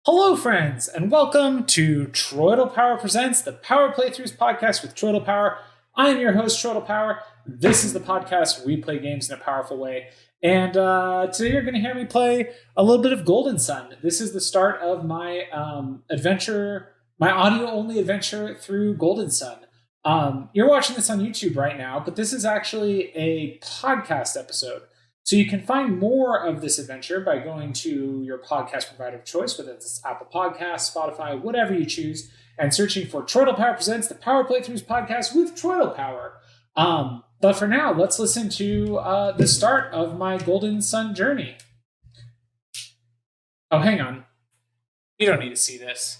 Hello, friends, and welcome to TroytlePower Presents, the Power Playthroughs podcast with TroytlePower. I am your host, TroytlePower. This is the podcast where we play games in a powerful way. And today you're going to hear me play a little bit of Golden Sun. This is the start of my adventure, my audio-only adventure through Golden Sun. You're watching this on YouTube right now, but this is actually a podcast episode. So you can find more of this adventure by going to your podcast provider of choice, whether it's Apple Podcasts, Spotify, whatever you choose, and searching for TroytlePower Presents, the Power Playthroughs podcast with TroytlePower. But for now, let's listen to the start of my Golden Sun journey. Oh, hang on. You don't need to see this.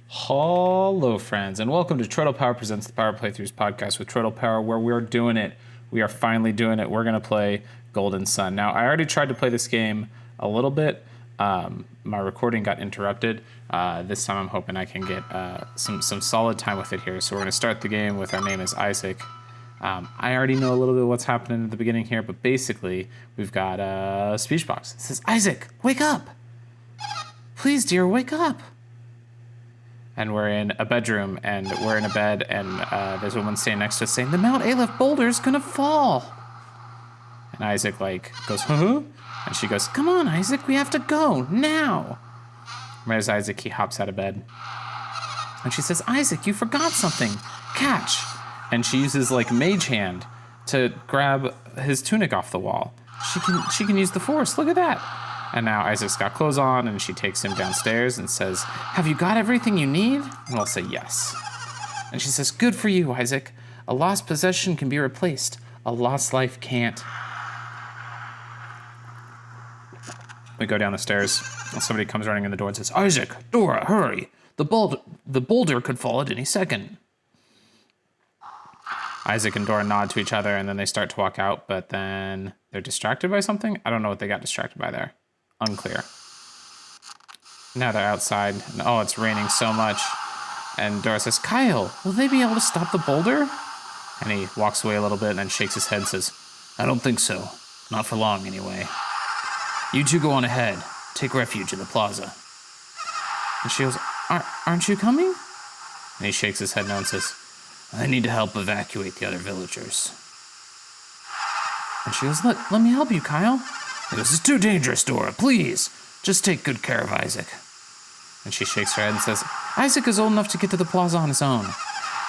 Hello, friends, and welcome to TroytlePower Presents the Power Playthroughs podcast with TroytlePower, where we're doing it. We are finally doing it. We're going to play Golden Sun. Now, I already tried to play this game a little bit. My recording got interrupted. This time I'm hoping I can get some solid time with it here. So we're going to start the game with our name is Isaac. I already know a little bit of what's happening at the beginning here, but basically we've got a speech box. It says, Isaac, wake up. Please, dear, wake up. And we're in a bedroom, and we're in a bed, and there's a woman standing next to us saying, the Mount Aleph boulder's gonna fall. And Isaac, goes, huh? And she goes, come on, Isaac, we have to go, now. Where's Isaac? He hops out of bed. And she says, Isaac, you forgot something. Catch. And she uses, mage hand to grab his tunic off the wall. She can use the force, look at that. And now Isaac's got clothes on, and she takes him downstairs and says, have you got everything you need? And we'll say yes. And she says, good for you, Isaac. A lost possession can be replaced. A lost life can't. We go down the stairs, and somebody comes running in the door and says, Isaac, Dora, hurry. The boulder could fall at any second. Isaac and Dora nod to each other, and then they start to walk out, but then they're distracted by something? I don't know what they got distracted by there. Unclear. Now they're outside, and oh, it's raining so much. And Dora says, Kyle, will they be able to stop the boulder? And he walks away a little bit and then shakes his head and says, I don't think so. Not for long, anyway. You two go on ahead. Take refuge in the plaza. And she goes, aren't you coming? And he shakes his head no and says, I need to help evacuate the other villagers. And she goes, let me help you, Kyle. He goes, it's too dangerous, Dora. Please, just take good care of Isaac. And she shakes her head and says, Isaac is old enough to get to the plaza on his own.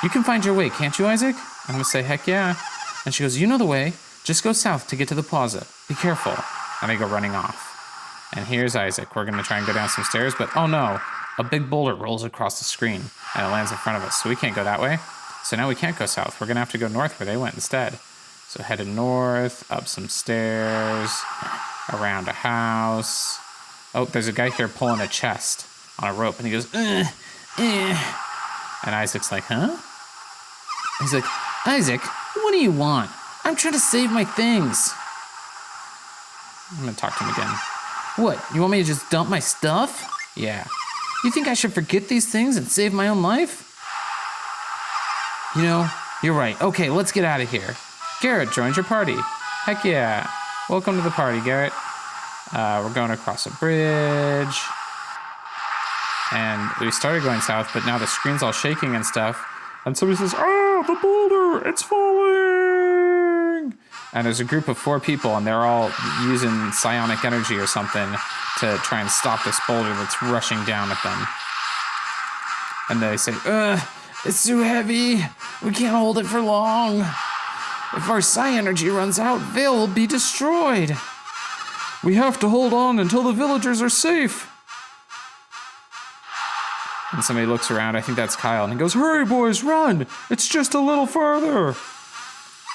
You can find your way, can't you, Isaac? I'm going to say, heck yeah. And she goes, you know the way. Just go south to get to the plaza. Be careful. And they go running off. And here's Isaac. We're going to try and go down some stairs, but oh no, a big boulder rolls across the screen and it lands in front of us. So we can't go that way. So now we can't go south. We're going to have to go north where they went instead. So headed north, up some stairs, around a house. Oh, there's a guy here pulling a chest on a rope, and he goes, And Isaac's like, huh? He's like, Isaac, what do you want? I'm trying to save my things. I'm going to talk to him again. What, you want me to just dump my stuff? Yeah. You think I should forget these things and save my own life? You know, you're right. Okay, let's get out of here. Garrett joins your party. Heck yeah. Welcome to the party, Garrett. We're going across a bridge. And we started going south, but now the screen's all shaking and stuff. And somebody says, oh, the boulder, it's falling. And there's a group of 4 people, and they're all using psionic energy or something to try and stop this boulder that's rushing down at them. And they say, it's too heavy. We can't hold it for long. If our psi energy runs out, they'll be destroyed. We have to hold on until the villagers are safe. And somebody looks around, I think that's Kyle, and he goes, hurry boys, run! It's just a little further.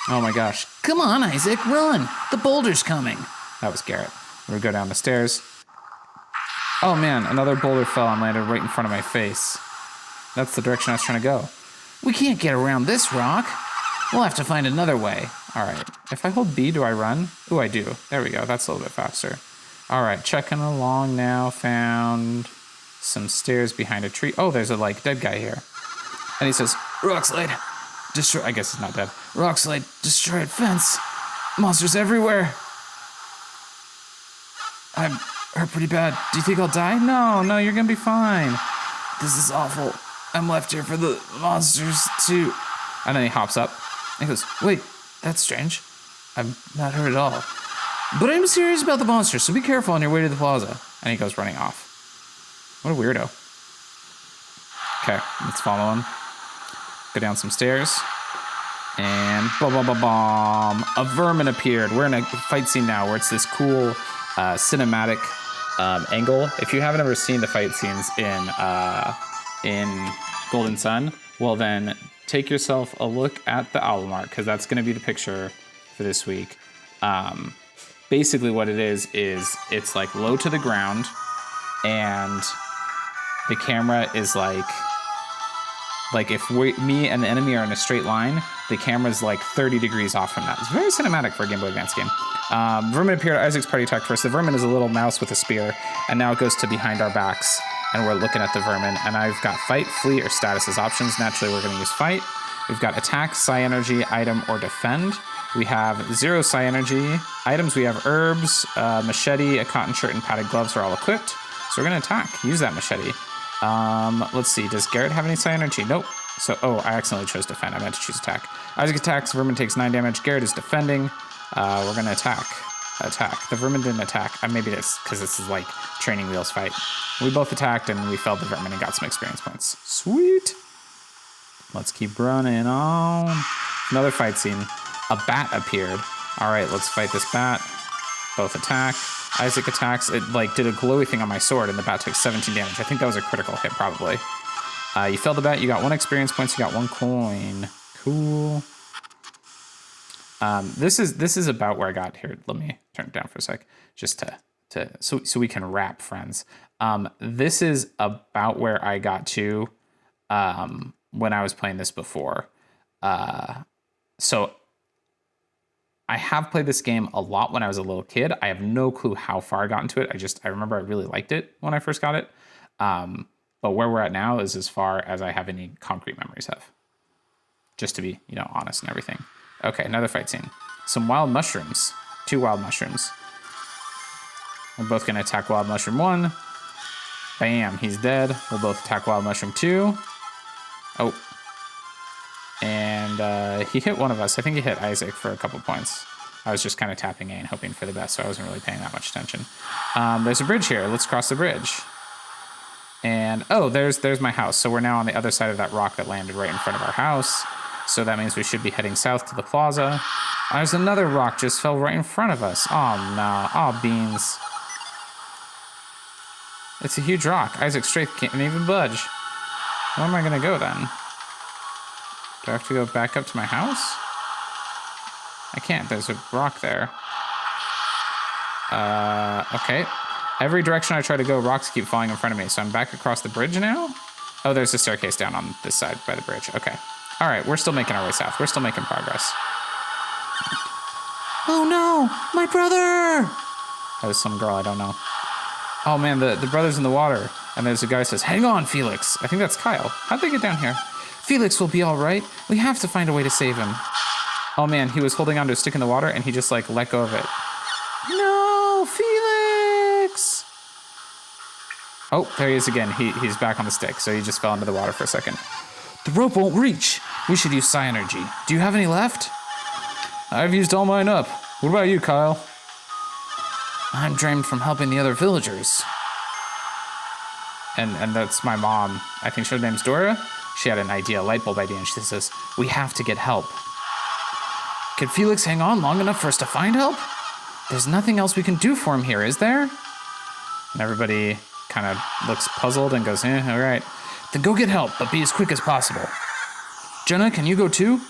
Oh my gosh. Come on, Isaac, run. The boulder's coming. That was Garrett. We go down the stairs. Oh man, another boulder fell and landed right in front of my face. That's the direction I was trying to go. We can't get around this rock. We'll have to find another way. All right, if I hold B, do I run? Ooh, I do. There we go, that's a little bit faster. All right, checking along now, found some stairs behind a tree. Oh, there's a dead guy here. And he says, Rock slide. destroy, I guess he's not dead. Rock slide. Destroyed fence. Monsters everywhere. I'm hurt pretty bad. Do you think I'll die? No, you're gonna be fine. This is awful. I'm left here for the monsters too. And then he hops up. He goes, wait, that's strange. I'm not hurt at all. But I'm serious about the monsters, so be careful on your way to the plaza. And he goes running off. What a weirdo. Okay, let's follow him. Go down some stairs. And boom. A vermin appeared. We're in a fight scene now where it's this cool cinematic angle. If you haven't ever seen the fight scenes in Golden Sun, well then take yourself a look at the album art, because that's going to be the picture for this week. Basically what it is it's like low to the ground, and the camera is like if me and the enemy are in a straight line, the camera's like 30 degrees off from that. It's very cinematic for a Game Boy Advance game. Vermin appeared at Isaac's party attack first. The vermin is a little mouse with a spear, and now it goes to behind our backs, and we're looking at the vermin, and I've got fight, flee, or status as options. Naturally, we're going to use fight. We've got attack, psi energy, item, or defend. We have 0 psi energy. Items, we have herbs, machete, a cotton shirt, and padded gloves are all equipped. So we're going to attack. Use that machete. Let's see. Does Garrett have any psi energy? Nope. So, I accidentally chose defend. I meant to choose attack. Isaac attacks. Vermin takes 9 damage. Garrett is defending. We're going to attack. The vermin didn't attack. Maybe it's because this is like training wheels fight. We both attacked and we felled the vermin and got some experience points. Sweet. Let's keep running on. Another fight scene. A bat appeared. All right, let's fight this bat. Both attack. Isaac attacks. It did a glowy thing on my sword, and the bat took 17 damage. I think that was a critical hit, probably. You felled the bat. You got 1 experience points. You got 1 coin. Cool. This is about where I got here. Let me turn it down for a sec, just so we can wrap, friends. This is about where I got to when I was playing this before. So I have played this game a lot when I was a little kid. I have no clue how far I got into it. I remember I really liked it when I first got it. But where we're at now is as far as I have any concrete memories of. Just to be, honest and everything. Okay, another fight scene. Some wild mushrooms. 2 wild mushrooms. We're both going to attack wild mushroom 1. Bam, he's dead. We'll both attack wild mushroom 2. Oh. And he hit one of us. I think he hit Isaac for a couple points. I was just kind of tapping A and hoping for the best, so I wasn't really paying that much attention. There's a bridge here. Let's cross the bridge. And, there's my house. So we're now on the other side of that rock that landed right in front of our house. So that means we should be heading south to the plaza. There's another rock just fell right in front of us. Oh, no. Oh, beans. It's a huge rock. Isaac's strength can't even budge. Where am I going to go, then? Do I have to go back up to my house? I can't. There's a rock there. Okay. Every direction I try to go, rocks keep falling in front of me. So I'm back across the bridge now? Oh, there's a staircase down on this side by the bridge. Okay. All right, we're still making our way south. We're still making progress. Oh no, my brother! That was some girl, I don't know. Oh man, the brother's in the water. And there's a guy who says, hang on, Felix. I think that's Kyle. How'd they get down here? Felix will be all right. We have to find a way to save him. Oh man, he was holding onto a stick in the water and he just let go of it. No, Felix! Oh, there he is again. He's back on the stick, so he just fell into the water for a second. The rope won't reach. We should use psi energy. Do you have any left? I've used all mine up. What about you, Kyle? I'm drained from helping the other villagers. And that's my mom. I think her name's Dora. She had an idea, a light bulb idea, and she says, we have to get help. Could Felix hang on long enough for us to find help? There's nothing else we can do for him here, is there? And everybody kind of looks puzzled and goes, all right. Then go get help, but be as quick as possible. Jenna, can you go too?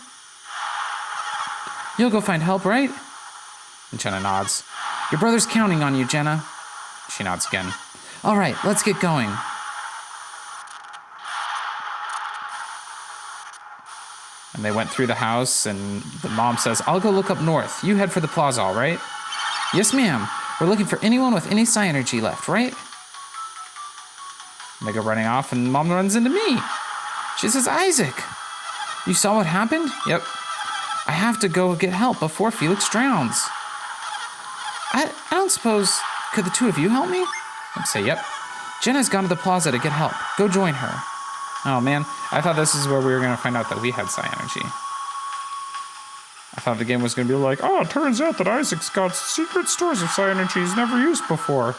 You'll go find help, right? And Jenna nods. Your brother's counting on you, Jenna. She nods again. All right, let's get going. And they went through the house, and the mom says, I'll go look up north. You head for the plaza, all right? Yes, ma'am. We're looking for anyone with any psi energy left, right? And they go running off, and mom runs into me. She says, Isaac, you saw what happened? Yep. I have to go get help before Felix drowns. I don't suppose, could the two of you help me? I'd say, yep. Jenna's gone to the plaza to get help. Go join her. Oh, man. I thought this is where we were going to find out that we had psi energy. I thought the game was going to be like, oh, it turns out that Isaac's got secret stores of psi energy he's never used before.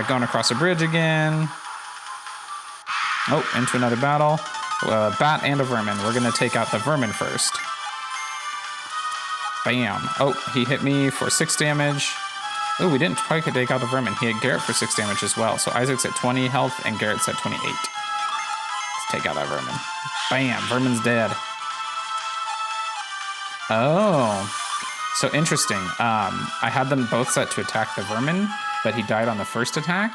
Going across a bridge again. Oh, into another battle. A bat and a vermin. We're going to take out the vermin first. Bam. Oh, he hit me for 6 damage. Oh, we didn't quite take out the vermin. He hit Garrett for 6 damage as well. So Isaac's at 20 health and Garrett's at 28. Let's take out that vermin. Bam. Vermin's dead. Oh. So interesting. I had them both set to attack the vermin, but he died on the first attack.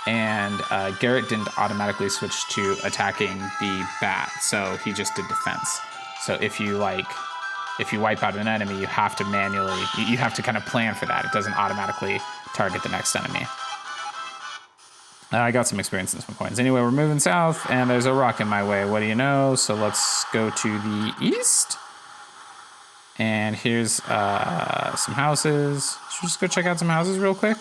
And Garrett didn't automatically switch to attacking the bat. So he just did defense. So if you wipe out an enemy, you have to manually, you have to kind of plan for that. It doesn't automatically target the next enemy. I got some experience in some coins. Anyway, we're moving south, and there's a rock in my way. What do you know? So let's go to the east. And here's some houses. Should we just go check out some houses real quick?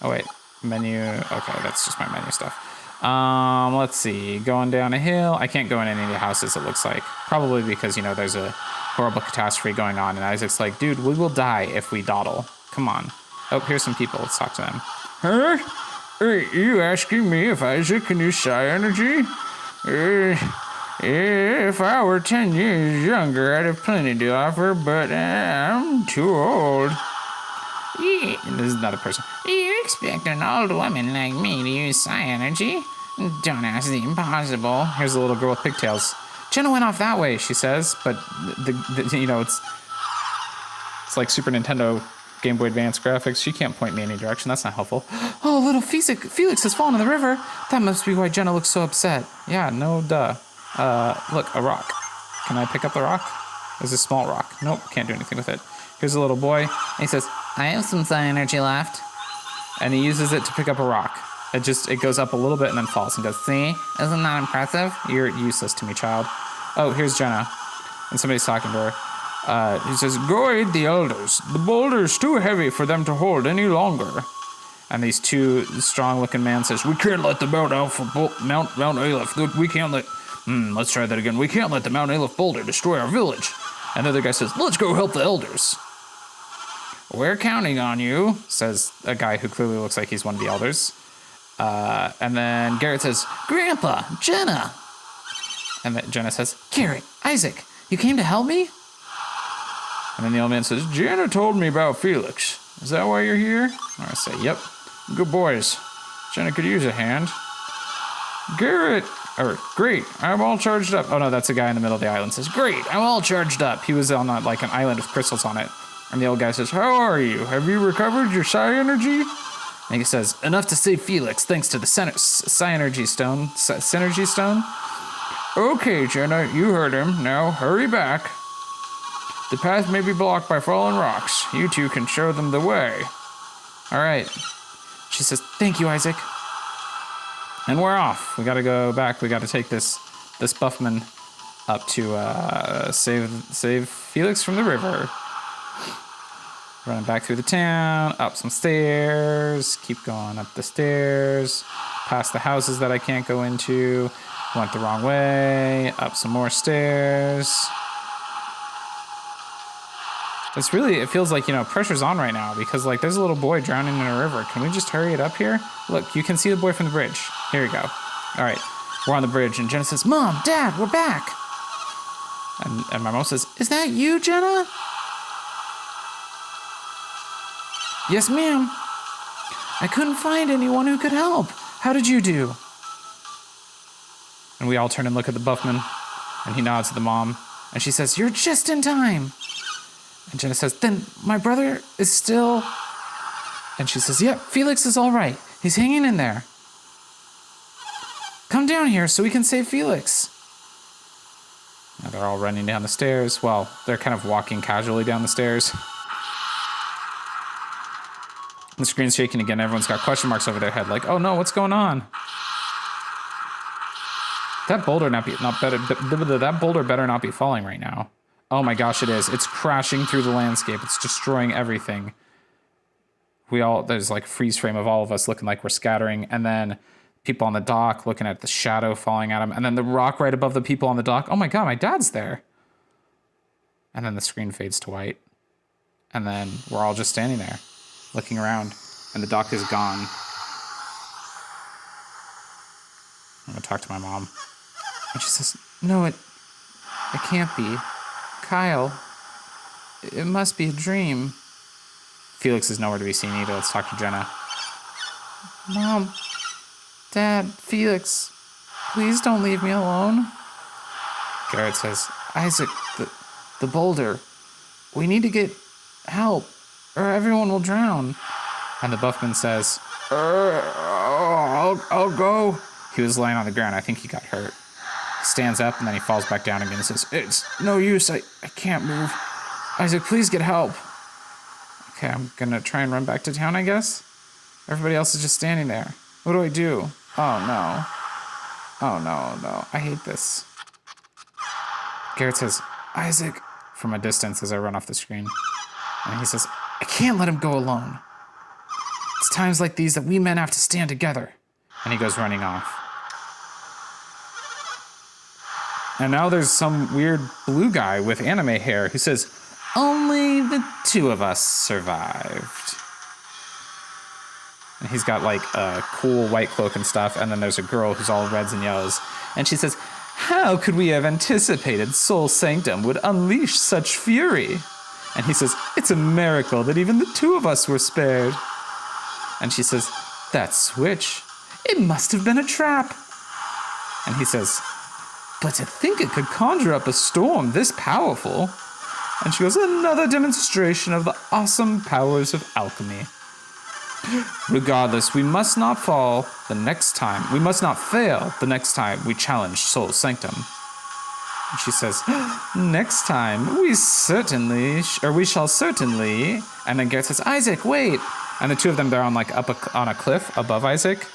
Oh, wait. Menu. Okay, that's just my menu stuff. Let's see. Going down a hill. I can't go in any of the houses, it looks like. Probably because, there's a horrible catastrophe going on. And Isaac's like, dude, we will die if we dawdle. Come on. Oh, here's some people. Let's talk to them. Huh? Are you asking me if Isaac can use psi energy? If I were 10 years younger, I'd have plenty to offer, but I'm too old. This is not a person. You expect an old woman like me to use psi energy? Don't ask the impossible. Here's a little girl with pigtails. Jenna went off that way, she says, but it's like Super Nintendo Game Boy Advance graphics. She can't point me any direction. That's not helpful. Oh, little Felix has fallen in the river. That must be why Jenna looks so upset. Yeah, no duh. Look, a rock. Can I pick up the rock? There's a small rock. Nope, can't do anything with it. Here's a little boy, and he says, I have some psi energy left. And he uses it to pick up a rock. It goes up a little bit and then falls and goes, see? Isn't that impressive? You're useless to me, child. Oh, here's Jenna. And somebody's talking to her. He says, go aid the elders. The boulder's too heavy for them to hold any longer. And these two strong-looking men says, we can't let the Mount Aleph. We can't let... let's try that again. We can't let the Mount Aleph boulder destroy our village. And the other guy says, let's go help the elders. We're counting on you, says a guy who clearly looks like he's one of the elders. And then Garrett says, Grandpa, Jenna. And then Jenna says, Garrett, Isaac, you came to help me? And then the old man says, Jenna told me about Felix. Is that why you're here? I say, yep. Good boys. Jenna could use a hand. Great, I'm all charged up. Oh no, that's a guy in the middle of the island says, great, I'm all charged up. He was on an island with crystals on it. And the old guy says, how are you? Have you recovered your psi energy? And he says, enough to save Felix thanks to the psi energy stone. Synergy stone? Okay, Jenna, you heard him. Now hurry back. The path may be blocked by fallen rocks. You two can show them the way. All right. She says, thank you, Isaac. And we're off. We got to go back. We got to take this Buffman up to save Felix from the river. Running back through the town, up some stairs, keep going up the stairs, past the houses that I can't go into, went the wrong way, up some more stairs. It's really, it feels like, pressure's on right now because, like, there's a little boy drowning in a river. Can we just hurry it up here? Look, you can see the boy from the bridge. Here we go. All right, we're on the bridge, and Jenna says, Mom, Dad, we're back. And my mom says, is that you, Jenna? Yes, ma'am. I couldn't find anyone who could help. How did you do? And we all turn and look at the Buffman, and he nods to the mom, and she says, you're just in time. And Jenna says, then my brother is still... And she says, yep, Felix is all right. He's hanging in there. Come down here so we can save Felix. Now they're all running down the stairs. Well, they're kind of walking casually down the stairs. The screen's shaking again. Everyone's got question marks over their head, like, oh no, what's going on? That boulder that boulder better not be falling right now. Oh my gosh, it is. It's crashing through the landscape. It's destroying everything. There's like a freeze frame of all of us looking like we're scattering, and then people on the dock looking at the shadow falling at them, and then the rock right above the people on the dock. Oh my god, my dad's there. And then the screen fades to white. And then we're all just standing there, looking around, and the dock is gone. I'm gonna talk to my mom. And she says, no, it can't be. Kyle, it must be a dream. Felix is nowhere to be seen either. Let's talk to Jenna. Mom, Dad, Felix, please don't leave me alone. Garrett says, Isaac, the boulder, we need to get help or everyone will drown. And the Buffman says, I'll go. He was laying on the ground. I think he got hurt. He stands up and then he falls back down again and says, it's no use. I can't move. Isaac, please get help. Okay, I'm gonna try and run back to town, I guess. Everybody else is just standing there. What do I do? Oh no. Oh no. I hate this. Garrett says, Isaac, from a distance as I run off the screen. And he says, I can't let him go alone. It's times like these that we men have to stand together. And he goes running off. And now there's some weird blue guy with anime hair who says, only the two of us survived. And he's got like a cool white cloak and stuff. And then there's a girl who's all reds and yellows. And she says, how could we have anticipated Soul Sanctum would unleash such fury? And he says, it's a miracle that even the two of us were spared. And she says, that switch, it must have been a trap. And he says, but to think it could conjure up a storm this powerful. And she goes, another demonstration of the awesome powers of alchemy. Regardless, we must not fall the next time. We must not fail the next time we challenge Soul Sanctum. And she says, next time we shall certainly. And then Garrett says, Isaac, wait. And the two of them, they're on like up on a cliff above Isaac.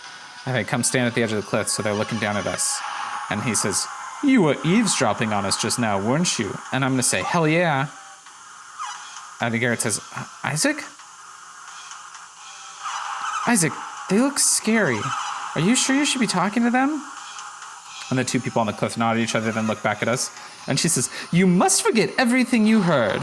And they come stand at the edge of the cliff, so they're looking down at us. And he says, you were eavesdropping on us just now, weren't you? And I'm going to say, hell yeah. And Garrett says, Isaac? Isaac, they look scary. Are you sure you should be talking to them? And the two people on the cliff nod at each other, then look back at us. And she says, you must forget everything you heard.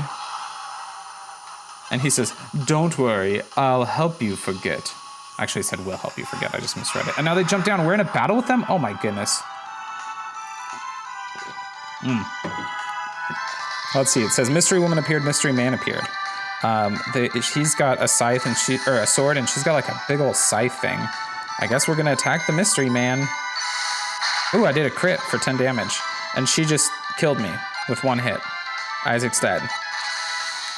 And he says, don't worry, I'll help you forget. Actually, he said, we'll help you forget. I just misread it. And now they jump down. We're in a battle with them? Oh my goodness. Let's see. It says mystery woman appeared, mystery man appeared. He's got a scythe and a sword, and she's got like a big old scythe thing. I guess we're gonna attack the mystery man. Ooh, I did a crit for 10 damage, and she just killed me with one hit. Isaac's dead.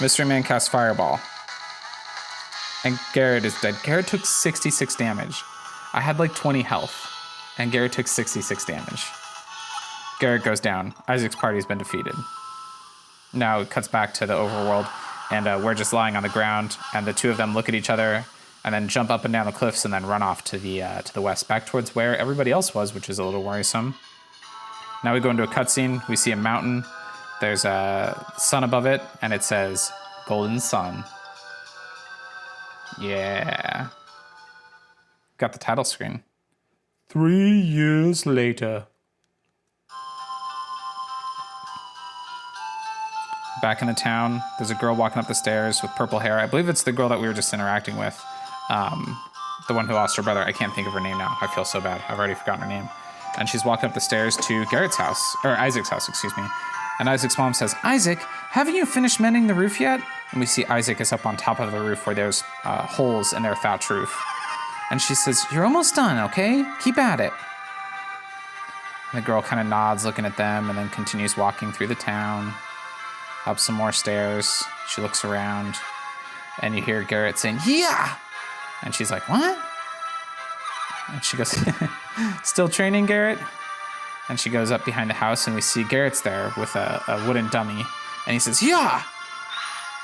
Mystery man casts fireball, and Garrett is dead. Garrett took 66 damage. I had like 20 health, and Garrett took 66 damage. Garrett goes down. Isaac's party's been defeated. Now it cuts back to the overworld, and we're just lying on the ground, and the two of them look at each other, and then jump up and down the cliffs, and then run off to the west, back towards where everybody else was, which is a little worrisome. Now we go into a cutscene. We see a mountain. There's a sun above it, and it says, Golden Sun. Yeah. Got the title screen. 3 years later. Back in the town, there's a girl walking up the stairs with purple hair. I believe it's the girl that we were just interacting with. The one who lost her brother. I can't think of her name now. I feel so bad. I've already forgotten her name. And she's walking up the stairs to Garrett's house, or Isaac's house, excuse me. And Isaac's mom says, Isaac, haven't you finished mending the roof yet? And we see Isaac is up on top of the roof where there's holes in their thatch roof. And she says, you're almost done, okay? Keep at it. And the girl kind of nods looking at them and then continues walking through the town, up some more stairs. She looks around and you hear Garrett saying, yeah! And she's like, what? And she goes, still training, Garrett? And she goes up behind the house and we see Garrett's there with a wooden dummy. And he says, yeah!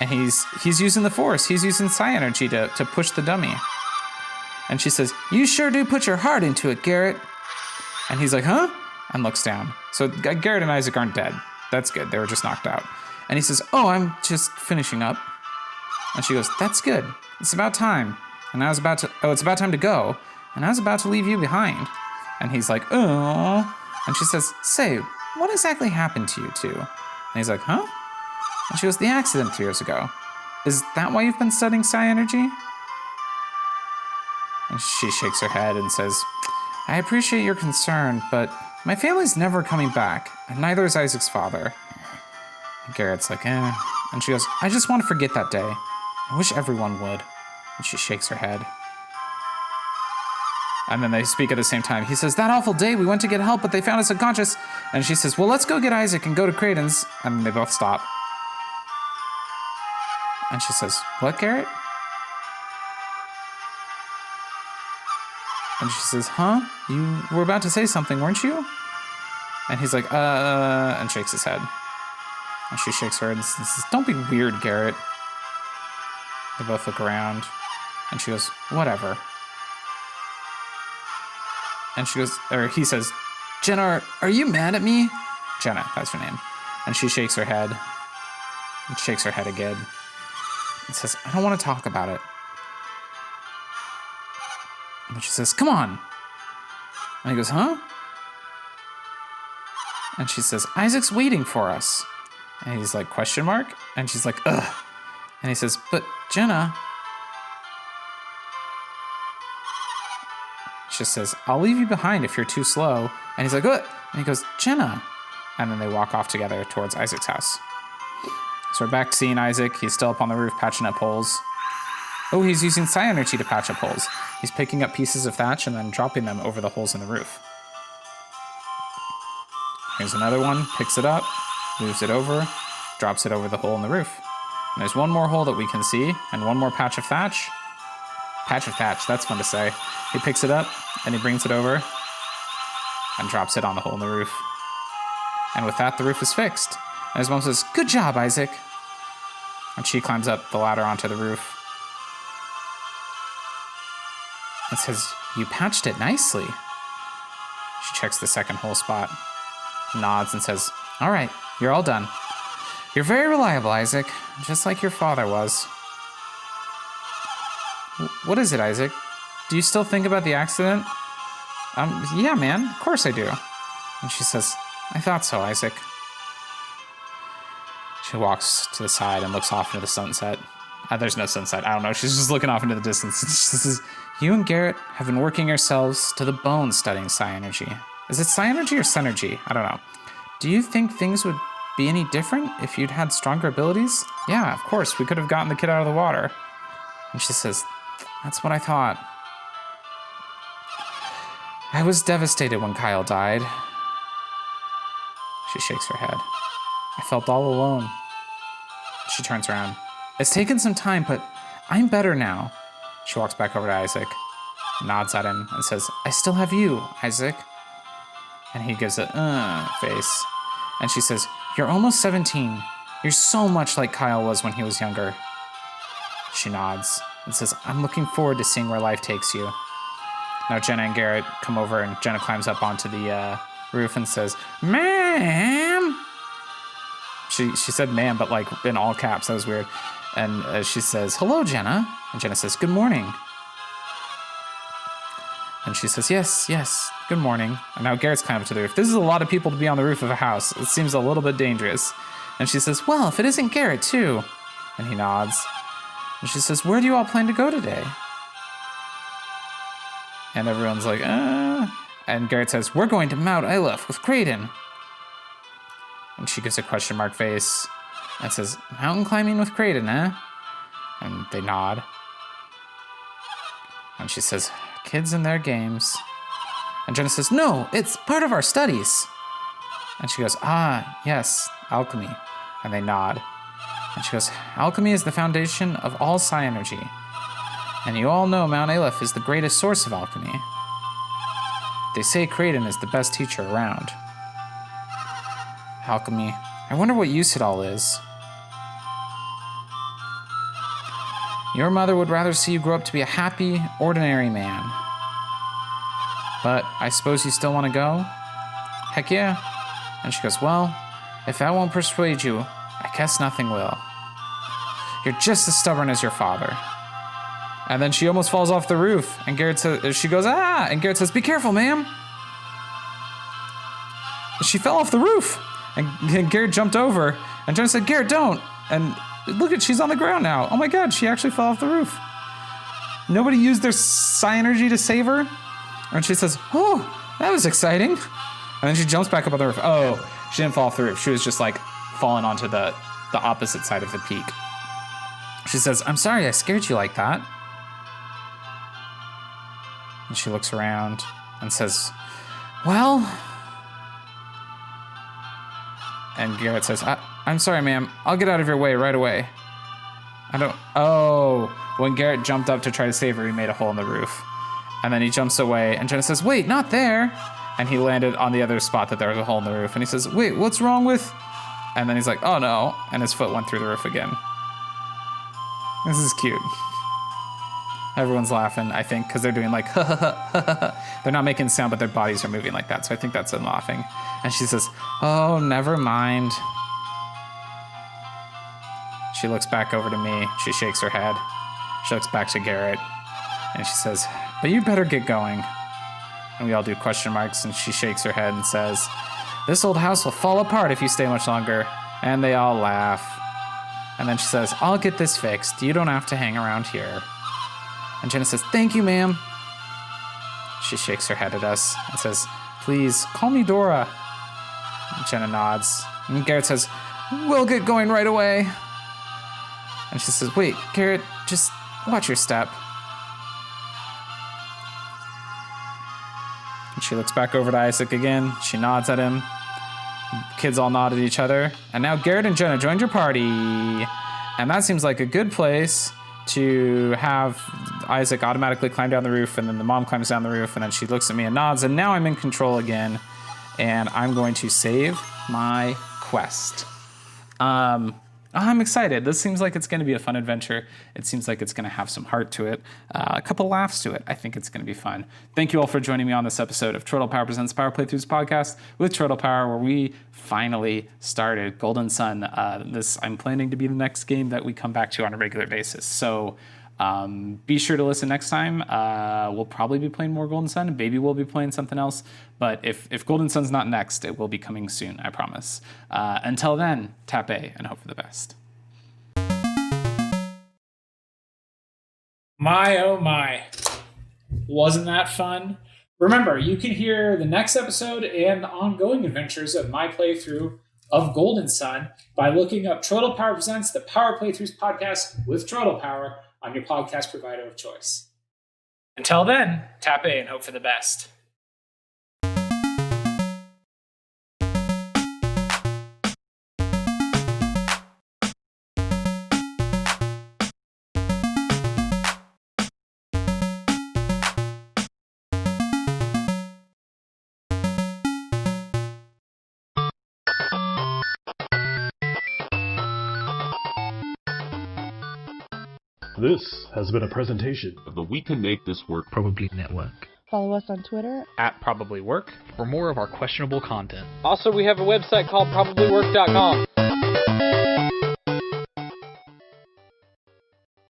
And he's using the force. He's using psi energy to push the dummy. And she says, you sure do put your heart into it, Garrett. And he's like, huh? And looks down. So Garrett and Isaac aren't dead. That's good. They were just knocked out. And he says, oh, I'm just finishing up. And she goes, that's good. It's about time. And it's about time to go. And I was about to leave you behind. And he's like, oh. And she says, say, what exactly happened to you two? And he's like, huh? And she goes, the accident 3 years ago. Is that why you've been studying psi energy? And she shakes her head and says, I appreciate your concern, but my family's never coming back, and neither is Isaac's father. And Garrett's like, eh. And she goes, I just want to forget that day. I wish everyone would. And she shakes her head. And then they speak at the same time. He says, that awful day, we went to get help, but they found us unconscious. And she says, well, let's go get Isaac and go to Creighton's. And they both stop. And she says, what, Garrett? And she says, huh? You were about to say something, weren't you? And he's like, and shakes his head. And she shakes her head and says, don't be weird, Garrett. They both look around. And she goes, whatever. And she goes, or he says, Jenna, are you mad at me? Jenna, that's her name. And she shakes her head. And shakes her head again. And says, I don't want to talk about it. And she says, come on. And he goes, huh? And she says, Isaac's waiting for us. And he's like, question mark? And she's like, ugh. And he says, but Jenna. She says, I'll leave you behind if you're too slow. And he's like, what? And he goes, Jenna. And then they walk off together towards Isaac's house. So we're back seeing Isaac. He's still up on the roof patching up holes. Oh, he's using psi energy to patch up holes. He's picking up pieces of thatch and then dropping them over the holes in the roof. Here's another one, picks it up, moves it over, drops it over the hole in the roof. And there's one more hole that we can see, and one more patch of thatch. Patch of thatch, that's fun to say. He picks it up, and he brings it over, and drops it on the hole in the roof. And with that, the roof is fixed. And his mom says, good job, Isaac. And she climbs up the ladder onto the roof. And says, you patched it nicely. She checks the second hole spot, nods and says, all right, you're all done. You're very reliable, Isaac, just like your father was. What is it, Isaac? Do you still think about the accident? Yeah, man, of course I do. And she says, I thought so, Isaac. She walks to the side and looks off into the sunset. There's no sunset, I don't know, she's just looking off into the distance. She says, you and Garrett have been working yourselves to the bone studying psi energy. Is it psi energy or synergy? I don't know. Do you think things would be any different if you'd had stronger abilities? Yeah, of course, we could have gotten the kid out of the water. And she says, that's what I thought. I was devastated when Kyle died. She shakes her head. I felt all alone. She turns around. It's taken some time, but I'm better now. She walks back over to Isaac, nods at him, and says, I still have you, Isaac. And he gives a face. And she says, you're almost 17. You're so much like Kyle was when he was younger. She nods and says, I'm looking forward to seeing where life takes you. Now Jenna and Garrett come over, and Jenna climbs up onto the roof and says, ma'am. She said ma'am, but like in all caps. That was weird. And she says, hello, Jenna. And Jenna says, good morning. And she says, yes, good morning. And now Garrett's climbed up to the roof. This is a lot of people to be on the roof of a house. It seems a little bit dangerous. And she says, well, if it isn't Garrett, too. And he nods. And she says, where do you all plan to go today? And everyone's like, And Garrett says, we're going to Mount Aleph with Creighton. And she gives a question mark face and says, mountain climbing with Creighton, eh? And they nod. And she says, kids and their games. And Jenna says, no, it's part of our studies. And she goes, yes, alchemy. And they nod. And she goes, alchemy is the foundation of all psi energy. And you all know Mount Aleph is the greatest source of alchemy. They say Creighton is the best teacher around. Alchemy. I wonder what use it all is. Your mother would rather see you grow up to be a happy, ordinary man. But I suppose you still want to go? Heck yeah. And she goes, well, if that won't persuade you, I guess nothing will. You're just as stubborn as your father. And then she almost falls off the roof. And Garrett says, she goes, and Garrett says, be careful, ma'am. She fell off the roof. And Garrett jumped over. And Jenna said, Garrett, don't. And look at, she's on the ground now. Oh my God, she actually fell off the roof. Nobody used their psi energy to save her. And she says, oh, that was exciting. And then she jumps back up on the roof. Oh, she didn't fall off the roof. She was just like falling onto the opposite side of the peak. She says, I'm sorry I scared you like that. And she looks around and says, well... And Garrett says, I'm sorry, ma'am. I'll get out of your way right away. When Garrett jumped up to try to save her, he made a hole in the roof. And then he jumps away, and Jenna says, wait, not there. And he landed on the other spot that there was a hole in the roof. And he says, wait, what's wrong with... And then he's like, oh no. And his foot went through the roof again. This is cute. Everyone's laughing, I think, because they're doing like, ha ha ha ha ha. They're not making sound, but their bodies are moving like that. So I think that's them laughing. And she says, oh, never mind. She looks back over to me. She shakes her head. She looks back to Garrett. And she says, but you better get going. And we all do question marks. And she shakes her head and says, this old house will fall apart if you stay much longer. And they all laugh. And then she says, I'll get this fixed. You don't have to hang around here. And Jenna says, thank you, ma'am. She shakes her head at us and says, please, call me Dora. And Jenna nods. And Garrett says, we'll get going right away. And she says, wait, Garrett, just watch your step. And she looks back over to Isaac again. She nods at him. Kids all nod at each other. And now Garrett and Jenna joined your party. And that seems like a good place to have Isaac automatically climb down the roof, and then the mom climbs down the roof, and then she looks at me and nods, and now I'm in control again, and I'm going to save my quest. I'm excited. This seems like it's going to be a fun adventure. It seems like it's going to have some heart to it, a couple laughs to it. I think it's going to be fun. Thank you all for joining me on this episode of TroytlePower Presents Power Playthroughs podcast with TroytlePower, where we finally started Golden Sun. This I'm planning to be the next game that we come back to on a regular basis. So be sure to listen next time. We'll probably be playing more Golden Sun. Maybe we'll be playing something else. But if Golden Sun's not next, it will be coming soon, I promise. Until then, tap A and hope for the best. My, oh my. Wasn't that fun? Remember, you can hear the next episode and the ongoing adventures of my playthrough of Golden Sun by looking up TroytlePower Presents, the Power Playthroughs podcast with TroytlePower on your podcast provider of choice. Until then, tap A and hope for the best. This has been a presentation of the We Can Make This Work Probably Network. Follow us on Twitter @ProbablyWork For more of our questionable content. Also, we have a website called probablywork.com.